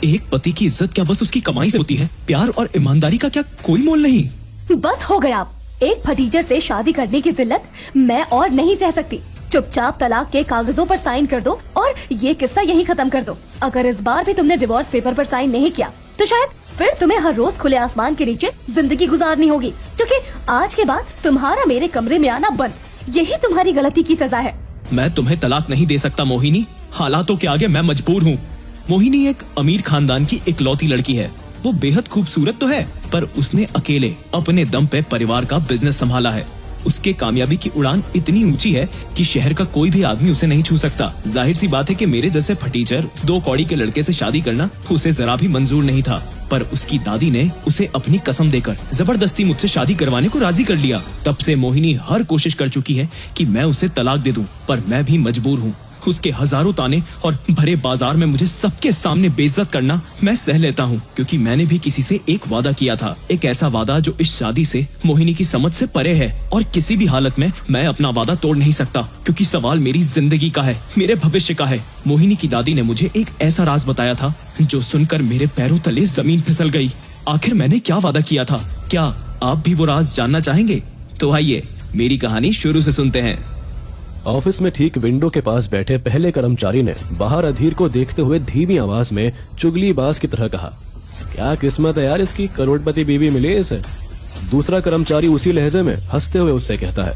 एक पति की इज्जत क्या बस उसकी कमाई से होती है? प्यार और ईमानदारी का क्या कोई मोल नहीं? बस हो गया। एक फटीचर से शादी करने की जिल्लत मैं और नहीं सह सकती। चुपचाप तलाक के कागजों पर साइन कर दो और ये किस्सा यहीं खत्म कर दो। अगर इस बार भी तुमने डिवोर्स पेपर पर साइन नहीं किया तो शायद फिर तुम्हें हर रोज खुले आसमान के नीचे जिंदगी गुजारनी होगी, क्योंकि आज के बाद तुम्हारा मेरे कमरे में आना बंद। यही तुम्हारी गलती की सजा है। मैं तुम्हें तलाक नहीं दे सकता मोहिनी। हालातों के आगे मैं मजबूर हूँ। मोहिनी एक अमीर खानदान की इकलौती लड़की है। वो बेहद खूबसूरत तो है, पर उसने अकेले अपने दम पे परिवार का बिजनेस संभाला है। उसके कामयाबी की उड़ान इतनी ऊंची है कि शहर का कोई भी आदमी उसे नहीं छू सकता। जाहिर सी बात है कि मेरे जैसे फटीचर 2 कौड़ी के लड़के से शादी करना उसे जरा भी मंजूर नहीं था, पर उसकी दादी ने उसे अपनी कसम देकर जबरदस्ती मुझसे शादी करवाने को राजी कर लिया। तब से मोहिनी हर कोशिश कर चुकी है कि मैं उसे तलाक दे दूं, पर मैं भी मजबूर हूँ। उसके हजारों ताने और भरे बाजार में मुझे सबके सामने बेइज्जत करना मैं सह लेता हूँ, क्योंकि मैंने भी किसी से एक वादा किया था। एक ऐसा वादा जो इस शादी से मोहिनी की समझ से परे है, और किसी भी हालत में मैं अपना वादा तोड़ नहीं सकता, क्योंकि सवाल मेरी जिंदगी का है, मेरे भविष्य का है। मोहिनी की दादी ने मुझे एक ऐसा राज बताया था जो सुनकर मेरे पैरों तले जमीन फिसल गई। आखिर मैंने क्या वादा किया था? क्या आप भी वो राज जानना चाहेंगे? तो आइए मेरी कहानी शुरू से सुनते हैं। ऑफिस में ठीक विंडो के पास बैठे पहले कर्मचारी ने बाहर अधीर को देखते हुए धीमी आवाज में चुगलीबाज की तरह कहा, क्या किस्मत है यार इसकी, करोड़पति बीवी मिली है इसे। दूसरा कर्मचारी उसी लहजे में हंसते हुए उससे कहता है,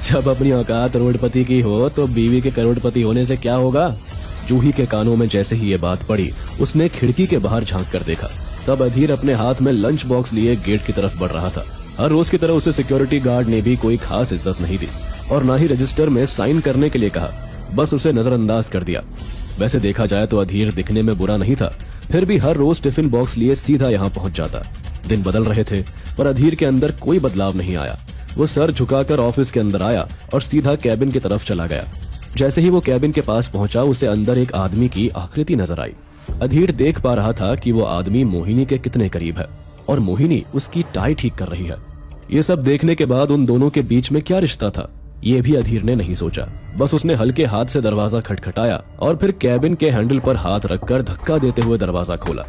जब अपनी औकात करोड़पति की हो तो बीवी के करोड़पति होने से क्या होगा। जूही के कानों में जैसे ही ये बात पड़ी, उसने खिड़की के बाहर झांक कर देखा। तब अधीर अपने हाथ में लंच बॉक्स लिए गेट की तरफ बढ़ रहा था। हर रोज की तरह उसे सिक्योरिटी गार्ड ने भी कोई खास इज्जत नहीं दी और ना ही रजिस्टर में साइन करने के लिए कहा, बस उसे नजरअंदाज कर दिया। वैसे देखा जाए तो अधीर दिखने में बुरा नहीं था, फिर भी हर रोज टिफिन बॉक्स लिए सीधा यहाँ पहुंच जाता। दिन बदल रहे थे, पर अधीर के अंदर कोई बदलाव नहीं आया। वो सर झुकाकर ऑफिस के अंदर आया और सीधा कैबिन की तरफ चला गया। जैसे ही वो कैबिन के पास पहुंचा, उसे अंदर एक आदमी की आकृति नजर आई। अधीर देख पा रहा था कि वो आदमी मोहिनी के कितने करीब है और मोहिनी उसकी टाई ठीक कर रही है। ये सब देखने के बाद उन दोनों के बीच में क्या रिश्ता था, ये भी अधीर ने नहीं सोचा। बस उसने हल्के हाथ से दरवाजा खटखटाया और फिर कैबिन के हैंडल पर हाथ रखकर धक्का देते हुए दरवाजा खोला।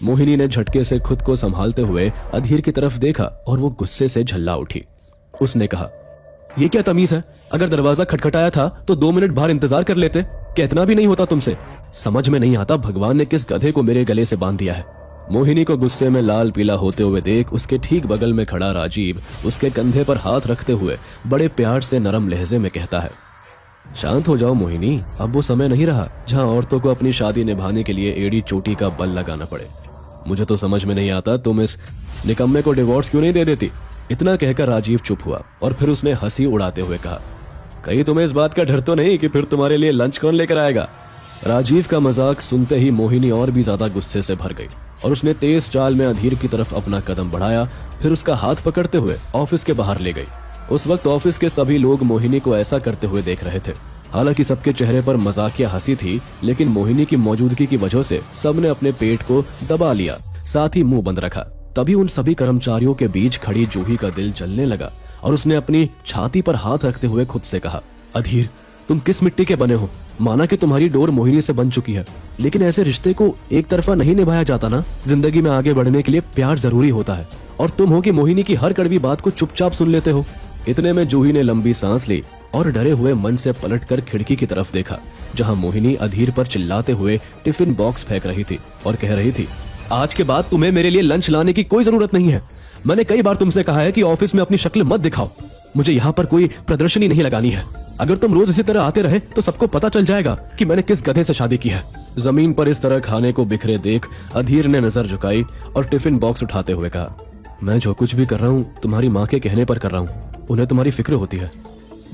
मोहिनी ने झटके से खुद को संभालते हुए अधीर की तरफ देखा और वो गुस्से से झल्ला उठी। उसने कहा, ये क्या तमीज है? अगर दरवाजा खटखटाया था तो 2 मिनट बाहर इंतजार कर लेते। कहना भी नहीं होता तुमसे? समझ में नहीं आता भगवान ने किस गधे को मेरे गले से बांध दिया है। मोहिनी को गुस्से में लाल पीला होते हुए देख उसके ठीक बगल में खड़ा राजीव उसके कंधे पर हाथ रखते हुए बड़े प्यार से नरम लहजे में कहता है, शांत हो जाओ मोहिनी, अब वो समय नहीं रहा जहां औरतों को अपनी शादी निभाने के लिए एड़ी चोटी का बल लगाना पड़े। मुझे तो समझ में नहीं आता तुम इस निकम्मे को डिवोर्स क्यों नहीं दे देती। इतना कहकर राजीव चुप हुआ और फिर उसने हंसी उड़ाते हुए कहा, कहीं तुम्हें इस बात का डर तो नहीं कि फिर तुम्हारे लिए लंच कौन लेकर आएगा। राजीव का मजाक सुनते ही मोहिनी और भी ज्यादा गुस्से से भर गई और उसने तेज चाल में अधीर की तरफ अपना कदम बढ़ाया, फिर उसका हाथ पकड़ते हुए ऑफिस के बाहर ले गई। उस वक्त ऑफिस के सभी लोग मोहिनी को ऐसा करते हुए देख रहे थे। हालांकि सबके चेहरे पर मजाकिया हंसी थी, लेकिन मोहिनी की मौजूदगी की वजह से सबने अपने पेट को दबा लिया, साथ ही मुंह बंद रखा। तभी उन सभी कर्मचारियों के बीच खड़ी जूही का दिल जलने लगा और उसने अपनी छाती पर हाथ रखते हुए खुद से कहा, अधीर तुम किस मिट्टी के बने हो? माना कि तुम्हारी डोर मोहिनी से बन चुकी है, लेकिन ऐसे रिश्ते को एक तरफा नहीं निभाया जाता ना। जिंदगी में आगे बढ़ने के लिए प्यार जरूरी होता है और तुम हो कि मोहिनी की हर कड़वी बात को चुपचाप सुन लेते हो। इतने में जूही ने लंबी सांस ली और डरे हुए मन से पलटकर खिड़की की तरफ देखा, जहां मोहिनी अधीर पर चिल्लाते हुए टिफिन बॉक्स फेंक रही थी और कह रही थी, आज के बाद तुम्हें मेरे लिए लंच लाने की कोई जरूरत नहीं है। मैंने कई बार तुमसे कहा है कि ऑफिस में अपनी शक्ल मत दिखाओ। मुझे यहाँ पर कोई प्रदर्शनी नहीं लगानी है। अगर तुम रोज इसी तरह आते रहे तो सबको पता चल जाएगा कि मैंने किस गधे से शादी की है। जमीन पर इस तरह खाने को बिखरे देख अधीर ने नजर झुकाई और टिफिन बॉक्स उठाते हुए कहा, मैं जो कुछ भी कर रहा हूँ तुम्हारी माँ के कहने पर कर रहा हूँ। उन्हें तुम्हारी फिक्र होती है।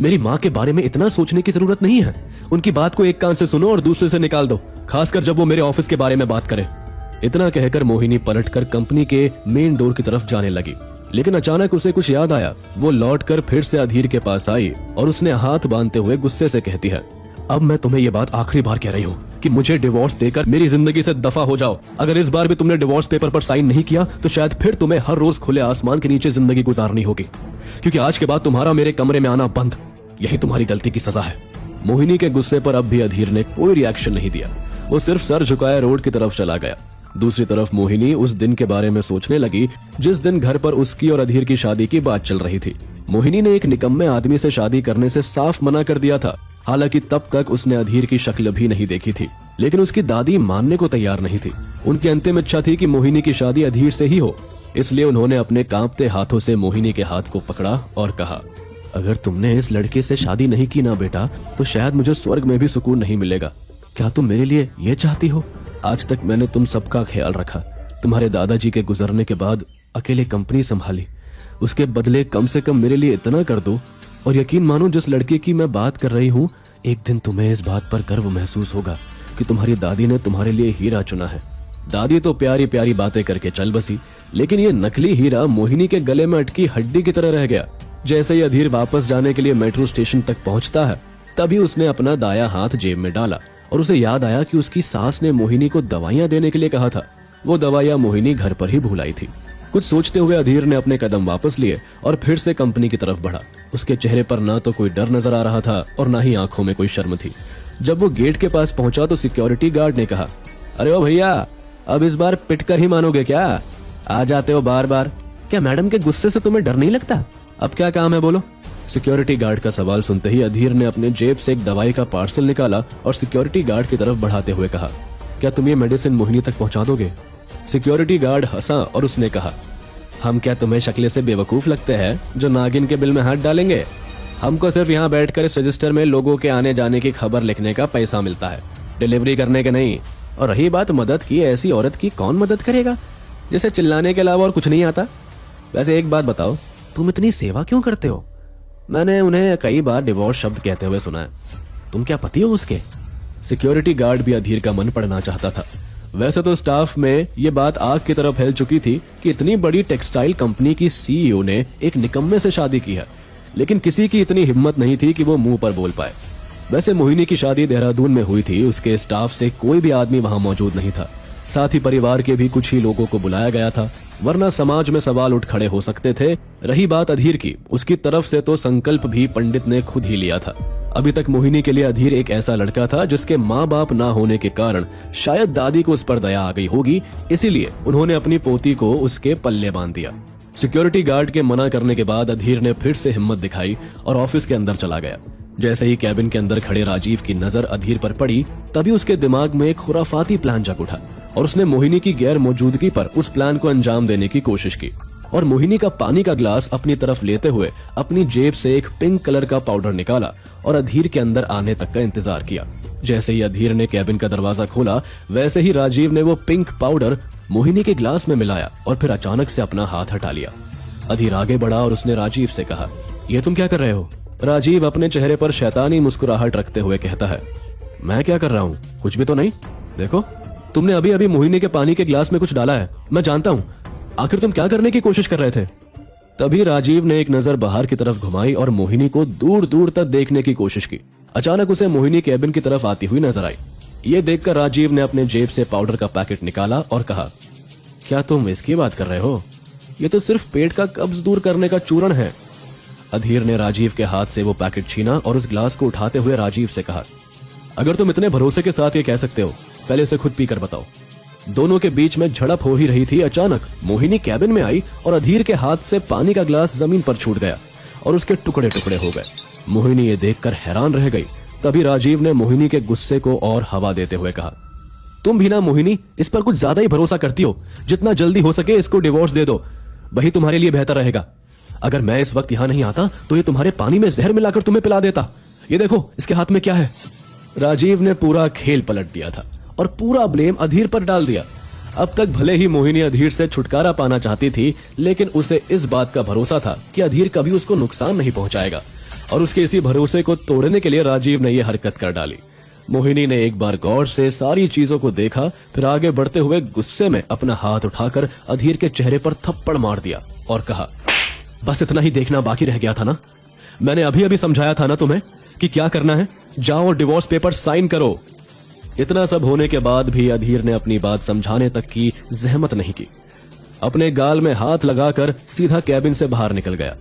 मेरी माँ के बारे में इतना सोचने की जरूरत नहीं है। उनकी बात को एक कान से सुनो और दूसरे से निकाल दो, खासकर जब वो मेरे ऑफिस के बारे में बात करे। इतना कहकर मोहिनी पलटकर कंपनी के मेन डोर की तरफ जाने लगी, लेकिन अचानक उसे कुछ याद आया। वो लौटकर फिर से अधीर के पास आई और उसने हाथ बांधते हुए गुस्से से कहती है, अब मैं तुम्हें ये बात आखिरी बार कह रही हूँ कि मुझे डिवोर्स देकर मेरी जिंदगी से दफा हो जाओ। अगर इस बार भी तुमने डिवोर्स पेपर पर साइन नहीं किया तो शायद फिर तुम्हें हर रोज खुले आसमान के नीचे जिंदगी गुजारनी होगी, क्योंकि आज के बाद तुम्हारा मेरे कमरे में आना बंद। यही तुम्हारी गलती की सजा है। मोहिनी के गुस्से पर अब भी अधीर ने कोई रिएक्शन नहीं दिया। वो सिर्फ सर झुकाए रोड की तरफ चला गया। दूसरी तरफ मोहिनी उस दिन के बारे में सोचने लगी जिस दिन घर पर उसकी और अधीर की शादी की बात चल रही थी। मोहिनी ने एक निकम्मे आदमी से शादी करने से साफ मना कर दिया था। हालांकि तब तक उसने अधीर की शक्ल भी नहीं देखी थी, लेकिन उसकी दादी मानने को तैयार नहीं थी। उनकी अंतिम इच्छा थी कि मोहिनी की शादी अधीर से ही हो। इसलिए उन्होंने अपने कांपते हाथों से मोहिनी के हाथ को पकड़ा और कहा, अगर तुमने इस लड़के से शादी नहीं की ना बेटा, तो शायद मुझे स्वर्ग में भी सुकून नहीं मिलेगा। क्या तुम मेरे लिए ये चाहती हो? आज तक मैंने तुम सबका ख्याल रखा। तुम्हारे दादाजी के गुजरने के बाद अकेले कंपनी संभाली। उसके बदले कम से कम मेरे लिए इतना कर दो, और यकीन मानो जिस लड़के की मैं बात कर रही हूँ, एक दिन तुम्हें इस बात पर गर्व महसूस होगा कि तुम्हारी दादी ने तुम्हारे लिए हीरा चुना है। दादी तो प्यारी प्यारी बातें करके चल बसी, लेकिन ये नकली हीरा मोहिनी के गले में अटकी हड्डी की तरह रह गया। जैसे ही अधीर वापस जाने के लिए मेट्रो स्टेशन तक पहुंचता है, तभी उसने अपना दायां हाथ जेब में डाला और उसे याद आया कि उसकी सास ने मोहिनी को दवाइयां देने के लिए कहा था। वो दवाइयां मोहिनी घर पर ही भुलाई थी। कुछ सोचते हुए अधीर ने अपने कदम वापस लिए और फिर से कंपनी की तरफ बढ़ा। उसके चेहरे पर ना तो कोई डर नजर आ रहा था और ना ही आंखों में कोई शर्म थी। जब वो गेट के पास पहुंचा तो सिक्योरिटी गार्ड ने कहा, अरे ओ भैया, अब इस बार पिट कर ही मानोगे क्या? आ जाते हो बार बार। क्या मैडम के गुस्से से तुम्हें डर नहीं लगता? अब क्या काम है बोलो? सिक्योरिटी गार्ड का सवाल सुनते ही अधीर ने अपने जेब से एक दवाई का पार्सल निकाला और सिक्योरिटी गार्ड की तरफ बढ़ाते हुए कहा, क्या तुम ये मेडिसिन मोहिनी तक पहुंचा दोगे? सिक्योरिटी गार्ड हंसा और उसने कहा, हम क्या तुम्हें शक्ल से बेवकूफ लगते हैं जो नागिन के बिल में हाथ डालेंगे? हमको सिर्फ यहाँ बैठकर इस रजिस्टर में लोगों के आने जाने की खबर लिखने का पैसा मिलता है, डिलीवरी करने के नहीं। और रही बात मदद की, ऐसी औरत की कौन मदद करेगा जिसे चिल्लाने के अलावा और कुछ नहीं आता? वैसे एक बात बताओ, तुम इतनी सेवा क्यों करते हो? मैंने उन्हें कई बार डिवोर्स शब्द कहते हुए सुना है। तुम क्या पति हो उसके? सिक्योरिटी गार्ड भी अधीर का मन पढ़ना चाहता था। वैसे तो स्टाफ में ये बात आग की तरफ फैल चुकी थी कि इतनी बड़ी टेक्सटाइल कंपनी की सीईओ ने एक निकम्मे से शादी की है, लेकिन किसी की इतनी हिम्मत नहीं थी कि वो मुंह पर बोल पाए। वैसे मोहिनी की शादी देहरादून में हुई थी। उसके स्टाफ से कोई भी आदमी वहां मौजूद नहीं था। साथ ही परिवार के भी कुछ ही लोगों को बुलाया गया था, वरना समाज में सवाल उठ खड़े हो सकते थे। रही बात अधीर की, उसकी तरफ से तो संकल्प भी पंडित ने खुद ही लिया था। अभी तक मोहिनी के लिए अधीर एक ऐसा लड़का था जिसके माँ बाप ना होने के कारण शायद दादी को उस पर दया आ गई होगी, इसीलिए उन्होंने अपनी पोती को उसके पल्ले बांध दिया। सिक्योरिटी गार्ड के मना करने के बाद अधीर ने फिर से हिम्मत दिखाई और ऑफिस के अंदर चला गया। जैसे ही कैबिन के अंदर खड़े राजीव की नजर अधीर पर पड़ी, तभी उसके दिमाग में एक खुराफाती प्लान जग उठा और उसने मोहिनी की गैर मौजूदगी पर उस प्लान को अंजाम देने की कोशिश की और मोहिनी का पानी का ग्लास अपनी तरफ लेते हुए अपनी जेब से एक पिंक कलर का पाउडर निकाला और अधीर के अंदर आने तक का इंतजार किया। जैसे ही अधीर ने कैबिन का दरवाजा खोला, वैसे ही राजीव ने वो पिंक पाउडर मोहिनी के ग्लास में मिलाया और फिर अचानक से अपना हाथ हटा लिया। अधीर आगे बढ़ा और उसने राजीव से कहा, ये तुम क्या कर रहे हो? राजीव अपने चेहरे पर शैतानी मुस्कुराहट रखते हुए कहता है, मैं क्या कर रहा हूँ? कुछ भी तो नहीं। देखो, तुमने अभी अभी मोहिनी के पानी के ग्लास में कुछ डाला है। मैं जानता हूँ, आखिर तुम क्या करने की कोशिश कर रहे थे? तभी राजीव ने एक नजर बाहर की तरफ घुमाई और मोहिनी को दूर दूर तक देखने की कोशिश की। अचानक उसे मोहिनी कैबिन की तरफ आती हुई नजर आई। ये देखकर राजीव ने अपने जेब से पाउडर का पैकेट निकाला और कहा, क्या तुम इसकी बात कर रहे हो? ये तो सिर्फ पेट का कब्ज दूर करने का चूर्ण है। अधीर ने राजीव के हाथ से वो पैकेट छीना और उस ग्लास को उठाते हुए राजीव से कहा, अगर तुम इतने भरोसे के साथ ये कह सकते हो, पहले इसे खुद पीकर बताओ। दोनों के बीच में झड़प हो ही रही थी। अचानक मोहिनी कैबिन में आई और अधीर के हाथ से पानी का ग्लास जमीन पर छूट गया और उसके टुकड़े टुकड़े हो गए। मोहिनी ये देखकर हैरान रह गई। तभी राजीव ने मोहिनी के गुस्से को और हवा देते हुए कहा, तुम भी ना मोहिनी, इस पर कुछ ज्यादा ही भरोसा करती हो। जितना जल्दी हो सके इसको डिवोर्स दे दो, वही तुम्हारे लिए बेहतर रहेगा। अगर मैं इस वक्त यहाँ नहीं आता तो ये तुम्हारे पानी में जहर मिलाकर तुम्हें पिला देता। ये देखो इसके हाथ में क्या है। राजीव ने पूरा खेल पलट दिया था और पूरा ब्लेम अधीर पर डाल दिया। अब तक भले ही मोहिनी अधीर से छुटकारा पाना चाहती थी, लेकिन उसे इस बात का भरोसा था कि अधीर कभी उसको नुकसान नहीं पहुंचाएगा, और उसके इसी भरोसे को तोड़ने के लिए राजीव ने यह हरकत कर डाली। मोहिनी ने एक बार गौर से सारी चीजों को देखा, फिर आगे बढ़ते हुए गुस्से में अपना हाथ उठाकर अधीर के चेहरे पर थप्पड़ मार दिया और कहा, बस इतना ही देखना बाकी रह गया था ना? मैंने अभी अभी समझाया था ना तुम्हें कि क्या करना है। जाओ और डिवोर्स पेपर साइन करो। इतना सब होने के बाद भी अधीर ने अपनी बात समझाने तक की जहमत नहीं की। अपने गाल में हाथ लगाकर सीधा कैबिन से बाहर निकल गया।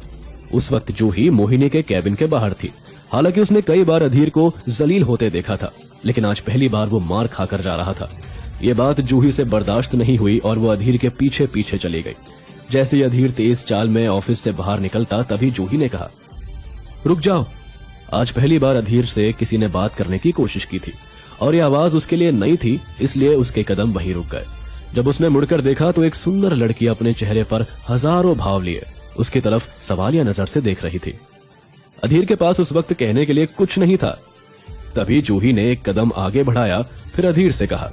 उस वक्त जूही मोहिनी के कैबिन के बाहर थी। हालांकि उसने कई बार अधीर को जलील होते देखा था, लेकिन आज पहली बार वो मार खाकर जा रहा था। ये बात जूही से बर्दाश्त नहीं हुई और वो अधीर के पीछे पीछे चली गई। जैसे ही अधीर तेज चाल में ऑफिस से बाहर निकलता तभी जूही ने कहा, रुक जाओ। आज पहली बार अधीर से किसी ने बात करने की कोशिश की थी और ये आवाज उसके लिए नई थी, इसलिए उसके कदम वहीं रुक गए। जब उसने मुड़कर देखा तो एक सुंदर लड़की अपने चेहरे पर हजारों भाव लिए उसकी तरफ सवालिया नजर से देख रही थी। अधीर के पास उस वक्त कहने के लिए कुछ नहीं था। तभी जूही ने एक कदम आगे बढ़ाया, फिर अधीर से कहा,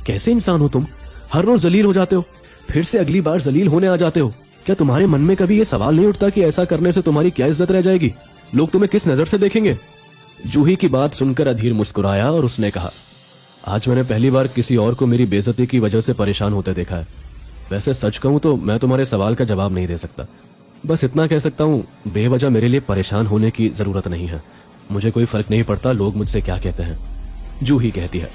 कैसे इंसान हो तुम? हर रोज जलील हो जाते हो, फिर से अगली बार जलील होने आ जाते हो। क्या तुम्हारे मन में कभी ये सवाल नहीं उठता कि ऐसा करने से तुम्हारी क्या इज्जत रह जाएगी? लोग तुम्हें किस नजर से देखेंगे? जूही की बात सुनकर अधीर मुस्कुराया और उसने कहा, आज मैंने पहली बार किसी और को मेरी बेइज्जती की वजह से परेशान होते देखा है। वैसे सच कहूं तो मैं तुम्हारे सवाल का जवाब नहीं दे सकता। बस इतना कह सकता हूँ, बेवजह मेरे लिए परेशान होने की जरूरत नहीं है। मुझे कोई फर्क नहीं पड़ता लोग मुझसे क्या कहते हैं। जूही कहती है,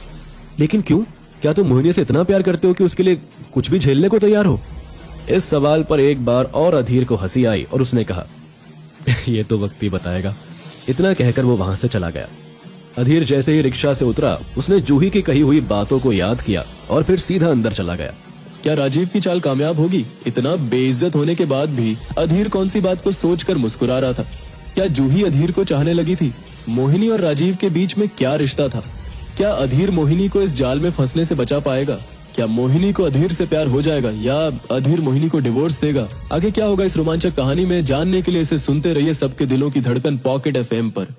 लेकिन क्यों? क्या तुम मोहिनी से इतना प्यार करते हो कि उसके लिए कुछ भी झेलने को तैयार हो? इस सवाल पर एक बार और अधीर को हंसी आई और उसने कहा, ये तो वक्त ही बताएगा। इतना कहकर वो वहां से चला गया। अधीर जैसे ही रिक्शा से उतरा, उसने जूही की कही हुई बातों को याद किया और फिर सीधा अंदर चला गया। क्या राजीव की चाल कामयाब होगी? इतना बेइज्जत होने के बाद भी अधीर कौन सी बात को सोचकर मुस्कुरा रहा था? क्या जूही अधीर को चाहने लगी थी? मोहिनी और राजीव के बीच में क्या रिश्ता था? क्या अधीर मोहिनी को इस जाल में फंसने से बचा पाएगा? क्या मोहिनी को अधीर से प्यार हो जाएगा या अधीर मोहिनी को डिवोर्स देगा? आगे क्या होगा इस रोमांचक कहानी में जानने के लिए इसे सुनते रहिए सबके दिलों की धड़कन पॉकेट FM पर।